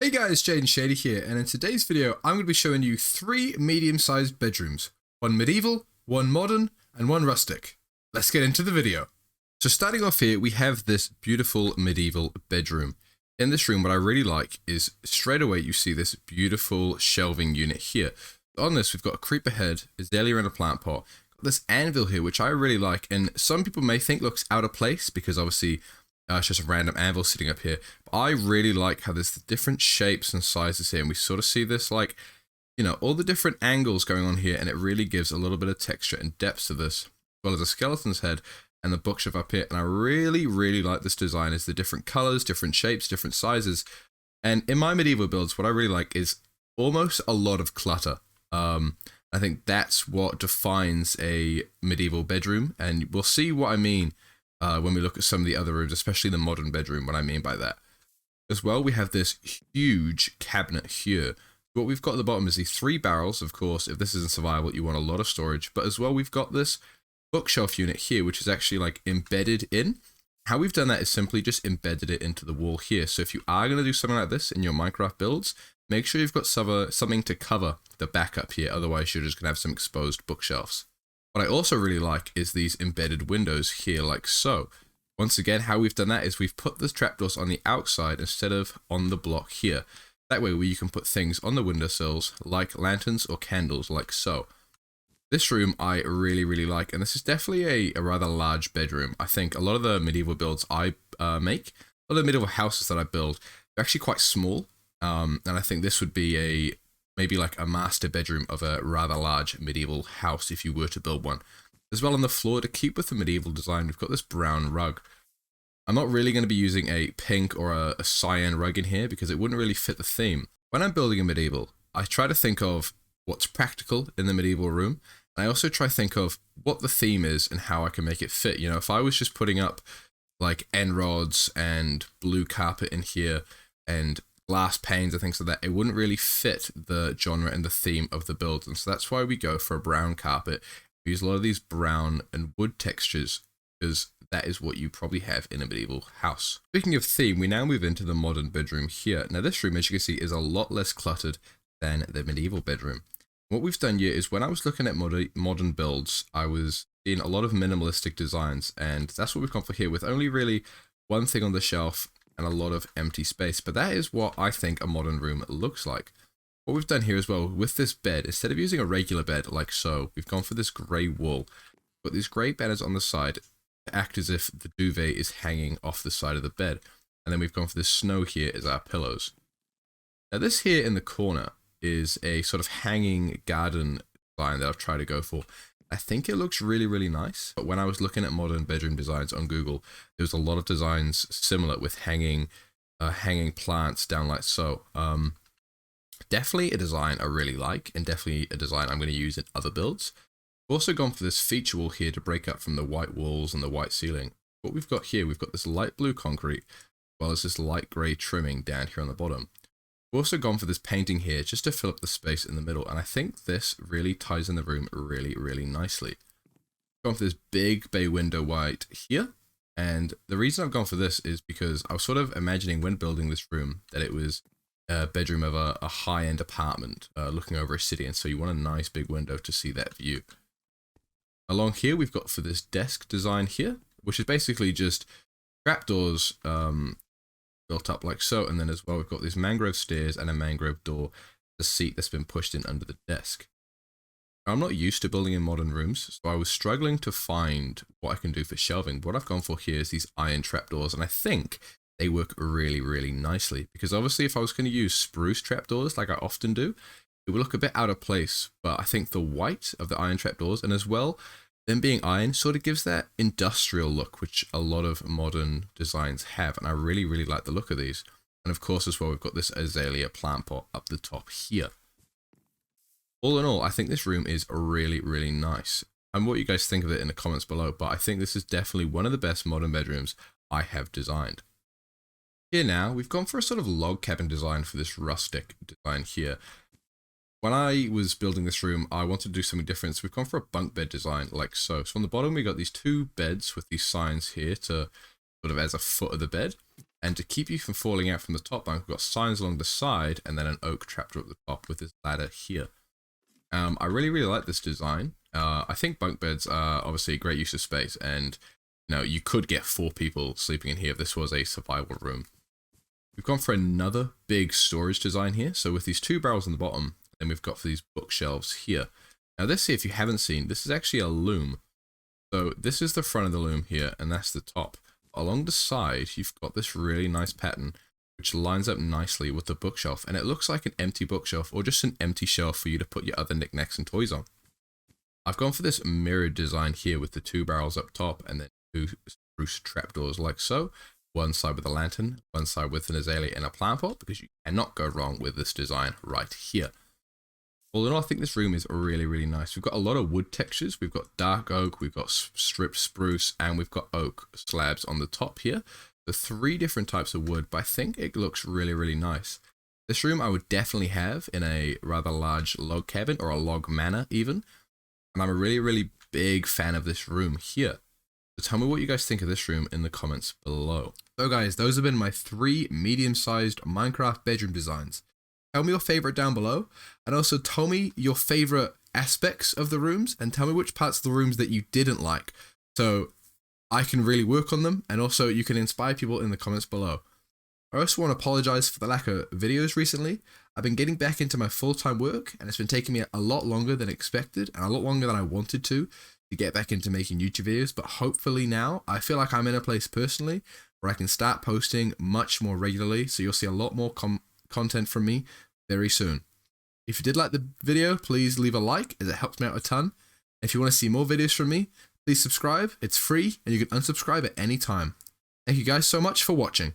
Hey guys, JaydnShady here, and in today's video I'm going to be showing you 3 medium-sized bedrooms. One medieval, one modern, and one rustic. Let's get into the video. So starting off here, we have this beautiful medieval bedroom. In this room, what I really like is straight away you see this beautiful shelving unit here. On this, we've got a creeper head, azalea in a plant pot, got this anvil here, which I really like, and some people may think looks out of place because obviously it's just a random anvil sitting up here. But I really like how there's the different shapes and sizes here, and we sort of see this, like, you know, all the different angles going on here, and it really gives a little bit of texture and depth to this, as well as a skeleton's head and the bookshelf up here. And I really like this design, is the different colors, different shapes, different sizes. And in my medieval builds, what I really like is almost a lot of clutter. I think that's what defines a medieval bedroom, and we'll see what I mean when we look at some of the other rooms, especially the modern bedroom, what I mean by that. As well, we have this huge cabinet here. What we've got at the bottom is the 3 barrels. Of course, if this isn't survival, you want a lot of storage. But as well, we've got this bookshelf unit here, which is actually like embedded in. How we've done that is simply just embedded it into the wall here. So if you are going to do something like this in your Minecraft builds, make sure you've got something to cover the back up here. Otherwise, you're just going to have some exposed bookshelves. What I also really like is these embedded windows here, like so. Once again, how we've done that is we've put the trapdoors on the outside instead of on the block here. That way you can put things on the windowsills like lanterns or candles, like so. This room I really like, and this is definitely a rather large bedroom. I think a lot of the medieval builds I make, a lot of the medieval houses that I build, they're actually quite small. And I think this would be maybe like a master bedroom of a rather large medieval house if you were to build one. As well, on the floor, to keep with the medieval design, we've got this brown rug. I'm not really going to be using a pink or a cyan rug in here because it wouldn't really fit the theme. When I'm building a medieval, I try to think of what's practical in the medieval room. And I also try to think of what the theme is and how I can make it fit. You know, if I was just putting up like end rods and blue carpet in here and glass panes and things like that, it wouldn't really fit the genre and the theme of the build. And so that's why we go for a brown carpet. We use a lot of these brown and wood textures because that is what you probably have in a medieval house. Speaking of theme, we now move into the modern bedroom here. Now this room, as you can see, is a lot less cluttered than the medieval bedroom. What we've done here is when I was looking at modern builds, I was seeing a lot of minimalistic designs, and that's what we've gone for here, with only really one thing on the shelf and a lot of empty space. But that is what I think a modern room looks like. What we've done here as well with this bed, instead of using a regular bed like so, we've gone for this grey wool. We've got these grey banners on the side to act as if the duvet is hanging off the side of the bed. And then we've gone for this snow here as our pillows. Now this here in the corner is a sort of hanging garden design that I've tried to go for. I think it looks really nice, but when I was looking at modern bedroom designs on Google, there was a lot of designs similar with hanging plants down like so. Definitely a design I really like, and definitely a design I'm going to use in other builds. I've also gone for this feature wall here to break up from the white walls and the white ceiling. What we've got here, we've got this light blue concrete, as well as this light grey trimming down here on the bottom. We've also gone for this painting here just to fill up the space in the middle, and I think this really ties in the room really nicely. I've gone for this big bay window white here, and the reason I've gone for this is because I was sort of imagining when building this room that it was a bedroom of a high-end apartment looking over a city, and so you want a nice big window to see that view. Along here we've got for this desk design here, which is basically just trapdoors built up like so, and then as well we've got these mangrove stairs and a mangrove door, the seat that's been pushed in under the desk. Now, I'm not used to building in modern rooms, so I was struggling to find what I can do for shelving. What I've gone for here is these iron trapdoors, and I think they work really nicely, because obviously if I was going to use spruce trapdoors like I often do, it would look a bit out of place. But I think the white of the iron trapdoors, and as well them being iron, sort of gives that industrial look which a lot of modern designs have, and I really like the look of these. And of course as well we've got this azalea plant pot up the top here. All in all, I think this room is really nice, and what you guys think of it in the comments below, but I think this is definitely one of the best modern bedrooms I have designed. Here now, we've gone for a sort of log cabin design for this rustic design here. When I was building this room, I wanted to do something different, so we've gone for a bunk bed design like so. So on the bottom, we got these 2 beds with these signs here to sort of as a foot of the bed. And to keep you from falling out from the top bunk, we've got signs along the side and then an oak trapdoor at the top with this ladder here. I really like this design. I think bunk beds are obviously a great use of space, and you could get 4 people sleeping in here if this was a survival room. We've gone for another big storage design here. So with these 2 barrels on the bottom, and we've got for these bookshelves here. Now this here, if you haven't seen, this is actually a loom. So this is the front of the loom here, and that's the top. Along the side, you've got this really nice pattern, which lines up nicely with the bookshelf, and it looks like an empty bookshelf or just an empty shelf for you to put your other knickknacks and toys on. I've gone for this mirrored design here with the 2 barrels up top and then 2 spruce trapdoors like so. One side with a lantern, one side with an azalea and a plant pot, because you cannot go wrong with this design right here. All in all, I think this room is really nice. We've got a lot of wood textures. We've got dark oak, we've got stripped spruce, and we've got oak slabs on the top here. The 3 different types of wood, but I think it looks really nice. This room I would definitely have in a rather large log cabin or a log manor even. And I'm a really big fan of this room here. So tell me what you guys think of this room in the comments below. So guys, those have been my 3 medium-sized Minecraft bedroom designs. Tell me your favorite down below, and also tell me your favorite aspects of the rooms, and tell me which parts of the rooms that you didn't like, so I can really work on them, and also you can inspire people in the comments below. I also want to apologize for the lack of videos recently. I've been getting back into my full-time work, and it's been taking me a lot longer than expected, and a lot longer than I wanted to get back into making YouTube videos, but hopefully now, I feel like I'm in a place personally where I can start posting much more regularly, so you'll see a lot more content from me very soon. If you did like the video, please leave a like, as it helps me out a ton. If you want to see more videos from me, please subscribe. It's free, and you can unsubscribe at any time. Thank you guys so much for watching.